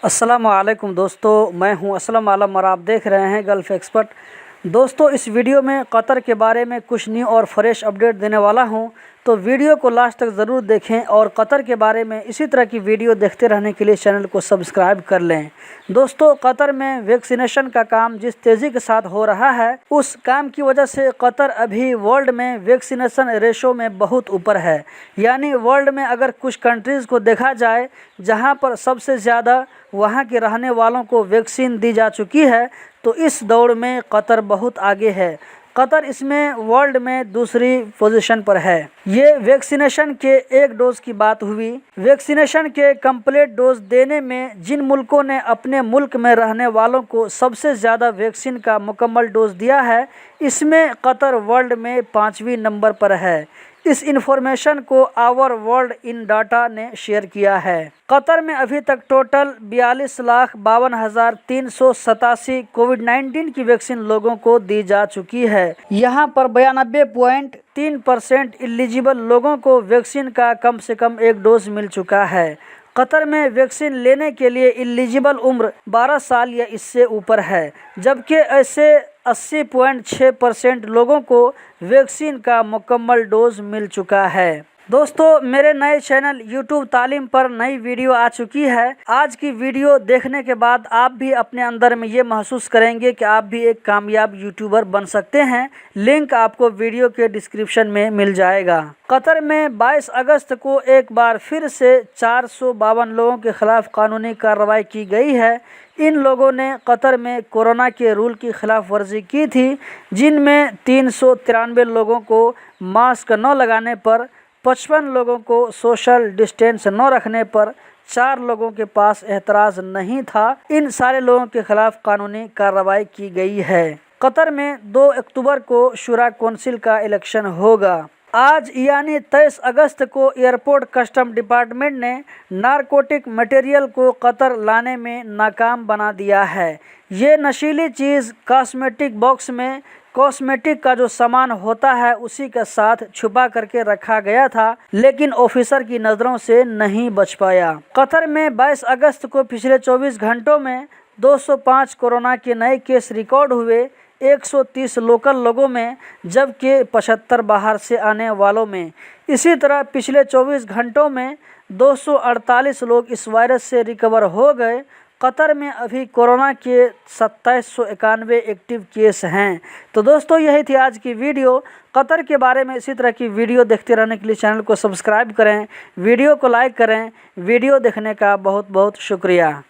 अस्सलाम वालेकुम दोस्तों, मैं हूं असलम आलम और आप देख रहे हैं गल्फ़ एक्सपर्ट। दोस्तों, इस वीडियो में कतर के बारे में कुछ न्यू और फ्रेश अपडेट देने वाला हूं, तो वीडियो को लास्ट तक ज़रूर देखें और कतर के बारे में इसी तरह की वीडियो देखते रहने के लिए चैनल को सब्सक्राइब कर लें। दोस्तों, कतर में वैक्सीनेशन का काम जिस तेज़ी के साथ हो रहा है, उस काम की वजह से कतर अभी वर्ल्ड में वैक्सीनेशन रेशो में बहुत ऊपर है। यानी वर्ल्ड में अगर कुछ कंट्रीज़ को देखा जाए जहां पर सबसे ज़्यादा वहां के रहने वालों को वैक्सीन दी जा चुकी है, तो इस दौड़ में कतर बहुत आगे है। कतर इसमें वर्ल्ड में दूसरी पोजीशन पर है। ये वैक्सीनेशन के एक डोज की बात हुई। वैक्सीनेशन के कंप्लीट डोज देने में जिन मुल्कों ने अपने मुल्क में रहने वालों को सबसे ज़्यादा वैक्सीन का मुकम्मल डोज दिया है, इसमें कतर वर्ल्ड में 5वीं नंबर पर है। इस इंफॉर्मेशन को आवर वर्ल्ड इन डाटा ने शेयर किया है। कतर में अभी तक टोटल 42,52,387 कोविड-19 की वैक्सीन लोगों को दी जा चुकी है। यहां पर 92.3% एलिजिबल लोगों को वैक्सीन का कम से कम एक डोज मिल चुका है। कतर में वैक्सीन लेने के लिए एलिजिबल उम्र 12 साल या इससे ऊपर है, जबकि ऐसे 80.6% लोगों को वैक्सीन का मुकम्मल डोज मिल चुका है। दोस्तों, मेरे नए चैनल यूट्यूब तालीम पर नई वीडियो आ चुकी है। आज की वीडियो देखने के बाद आप भी अपने अंदर में ये महसूस करेंगे कि आप भी एक कामयाब यूट्यूबर बन सकते हैं। लिंक आपको वीडियो के डिस्क्रिप्शन में मिल जाएगा। कतर में 22 अगस्त को एक बार फिर से 452 लोगों के खिलाफ कानूनी कार्रवाई की गई है। इन लोगों ने कतर में कोरोना के रूल की खिलाफ वर्जी की थी, जिनमें 393 लोगों को मास्क न लगाने पर, 55 लोगों को सोशल डिस्टेंस न रखने पर, 4 लोगों के पास एतराज़ नहीं था। इन सारे लोगों के खिलाफ कानूनी कार्रवाई की गई है। कतर में 2 अक्टूबर को शुरा कौंसिल का इलेक्शन होगा। आज यानी 23 अगस्त को एयरपोर्ट कस्टम डिपार्टमेंट ने नारकोटिक मटेरियल को कतर लाने में नाकाम बना दिया है। ये नशीली चीज़ कॉस्मेटिक बॉक्स में कॉस्मेटिक का जो सामान होता है उसी के साथ छुपा करके रखा गया था, लेकिन ऑफिसर की नज़रों से नहीं बच पाया। कतर में 22 अगस्त को पिछले 24 घंटों में 205 कोरोना के नए केस रिकॉर्ड हुए, 130 लोकल लोगों में, जबकि 75 बाहर से आने वालों में। इसी तरह पिछले 24 घंटों में 248 लोग इस वायरस से रिकवर हो गए। कतर में अभी कोरोना के 2791 एक्टिव केस हैं। तो दोस्तों, यही थी आज की वीडियो। कतर के बारे में इसी तरह की वीडियो देखते रहने के लिए चैनल को सब्सक्राइब करें, वीडियो को लाइक करें। वीडियो देखने का बहुत बहुत शुक्रिया।